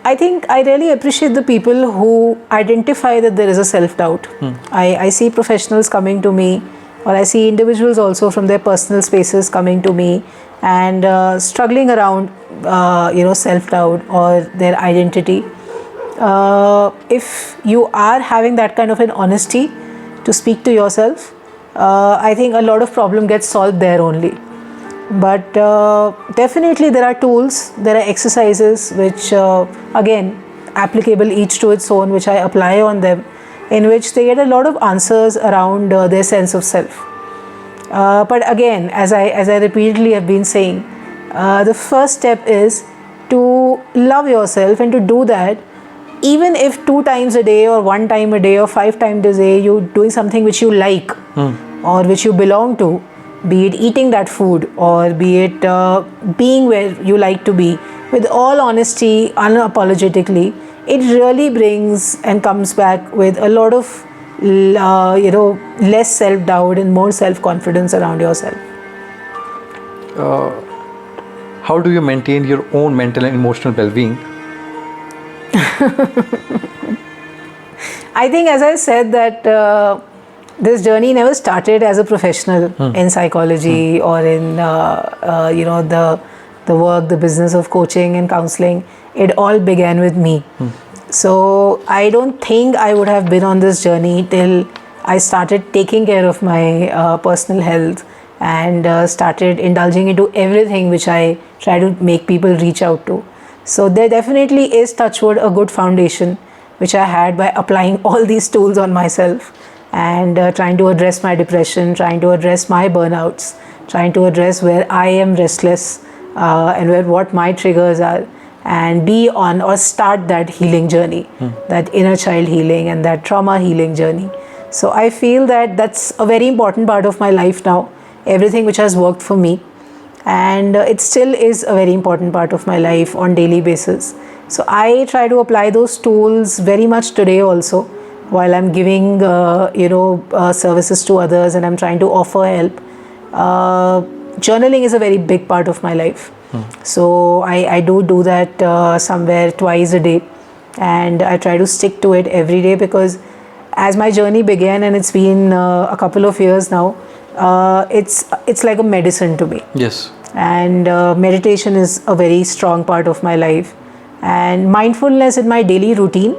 I think I really appreciate the people who identify that there is a self-doubt. I see professionals coming to me, or I see individuals also from their personal spaces coming to me and struggling around self-doubt or their identity. If you are having that kind of an honesty to speak to yourself, I think a lot of problem gets solved there only. But definitely there are tools, there are exercises which again applicable each to its own, which I apply on them, in which they get a lot of answers around their sense of self. But again, as I repeatedly have been saying, the first step is to love yourself, and to do that, even if 2 times a day or 1 time a day or 5 times a day you're doing something which you like or which you belong to, be it eating that food or be it being where you like to be, with all honesty, unapologetically, it really brings and comes back with a lot of less self-doubt and more self-confidence around yourself.
How do you maintain your own mental and emotional well-being?
I think, as I said, that this journey never started as a professional in psychology or in the work, the business of coaching and counseling. It all began with me. So I don't think I would have been on this journey till I started taking care of my personal health and started indulging into everything which I try to make people reach out to. So there definitely is, touchwood, a good foundation which I had by applying all these tools on myself and trying to address my depression, trying to address my burnouts, trying to address where I am restless and what my triggers are, and be on or start that healing journey, that inner child healing and that trauma healing journey. So I feel that that's a very important part of my life now, everything which has worked for me. And it still is a very important part of my life on daily basis. So I try to apply those tools very much today also, while I'm giving services to others and I'm trying to offer help. Journaling is a very big part of my life. So I do that somewhere twice a day, and I try to stick to it every day, because as my journey began, and it's been a couple of years now, it's like a medicine to me.
Yes.
And meditation is a very strong part of my life, and mindfulness in my daily routine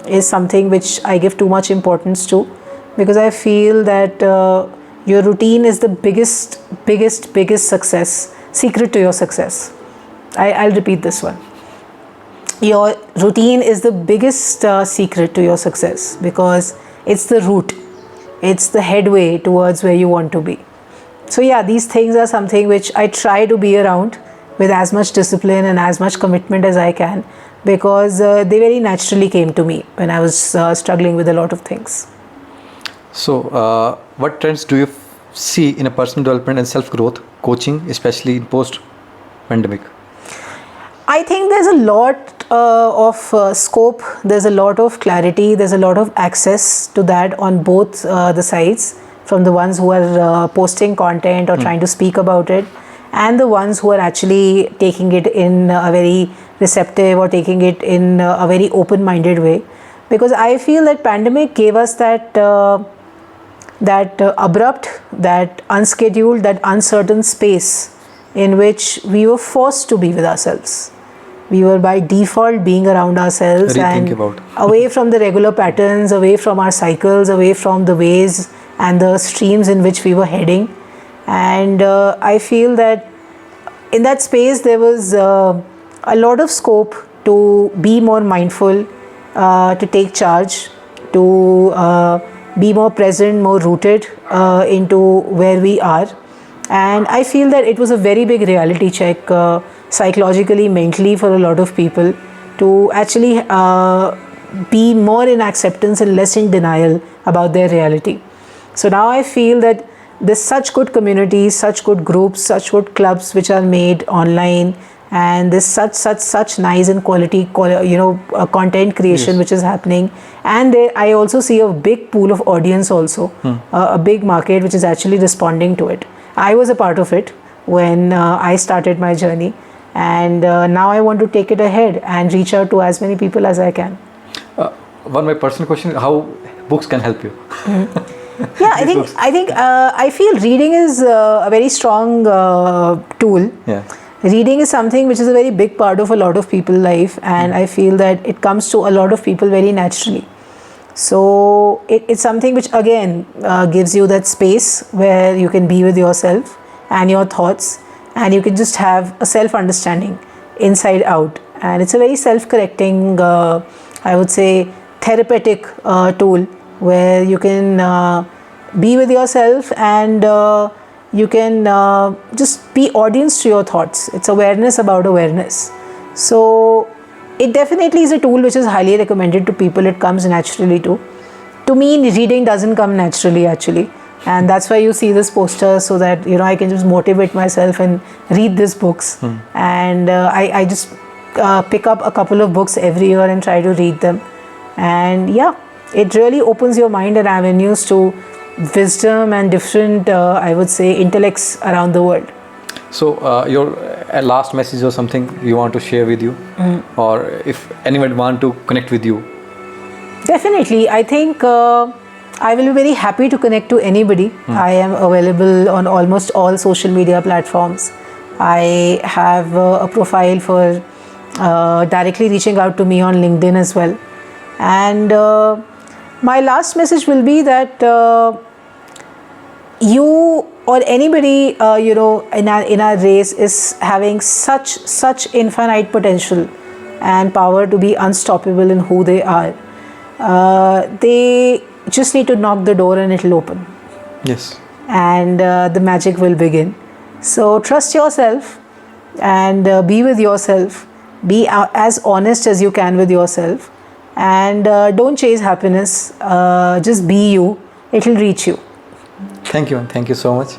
is something which I give too much importance to, because I feel that your routine is the biggest secret to your success. I'll repeat this one. Your routine is the biggest secret to your success, because it's the route, it's the headway towards where you want to be. So yeah, these things are something which I try to be around with as much discipline and as much commitment as I can, because they very naturally came to me when I was struggling with a lot of things.
So what trends do you see in a personal development and self-growth coaching, especially in post-pandemic?
I think there's a lot of scope, there's a lot of clarity, there's a lot of access to that on both the sides, from the ones who are posting content or trying to speak about it, and the ones who are actually taking it in a very receptive or taking it in a very open-minded way. Because I feel that pandemic gave us that abrupt, that unscheduled, that uncertain space in which we were forced to be with ourselves. We were by default being around ourselves and away from the regular patterns, away from our cycles, away from the ways and the streams in which we were heading. And I feel that in that space there was a lot of scope to be more mindful, to take charge, to be more present, more rooted into where we are. And I feel that it was a very big reality check psychologically, mentally, for a lot of people, to actually be more in acceptance and less in denial about their reality. So now I feel that there's such good communities, such good groups, such good clubs which are made online, and there's such nice and quality content creation which is happening. And there I also see a big pool of audience also, a big market which is actually responding to it. I was a part of it when I started my journey, and now I want to take it ahead and reach out to as many people as I can.
One my personal question: how books can help you?
Yeah, I feel reading is a very strong tool.
Yeah.
Reading is something which is a very big part of a lot of people's life, and I feel that it comes to a lot of people very naturally. So it's something which again gives you that space where you can be with yourself and your thoughts, and you can just have a self-understanding inside out. And it's a very self-correcting, I would say, therapeutic tool where you can be with yourself and you can just be audience to your thoughts. It's awareness about awareness. So it definitely is a tool which is highly recommended to people. It comes naturally too. To me, reading doesn't come naturally actually, and that's why you see this poster, so that I can just motivate myself and read these books. And I just pick up a couple of books every year and try to read them. And yeah, it really opens your mind and avenues to wisdom and different, I would say, intellects around the world.
So your last message or something you want to share with you, or if anyone want to connect with you?
Definitely. I think I will be very happy to connect to anybody. I am available on almost all social media platforms. I have a profile for directly reaching out to me on LinkedIn as well. And my last message will be that you or anybody in our race is having such infinite potential and power to be unstoppable in who they are. They just need to knock the door and it'll open.
Yes.
And the magic will begin. So trust yourself and be with yourself. Be as honest as you can with yourself, and don't chase happiness. Just be you. It'll reach you.
Thank you so much.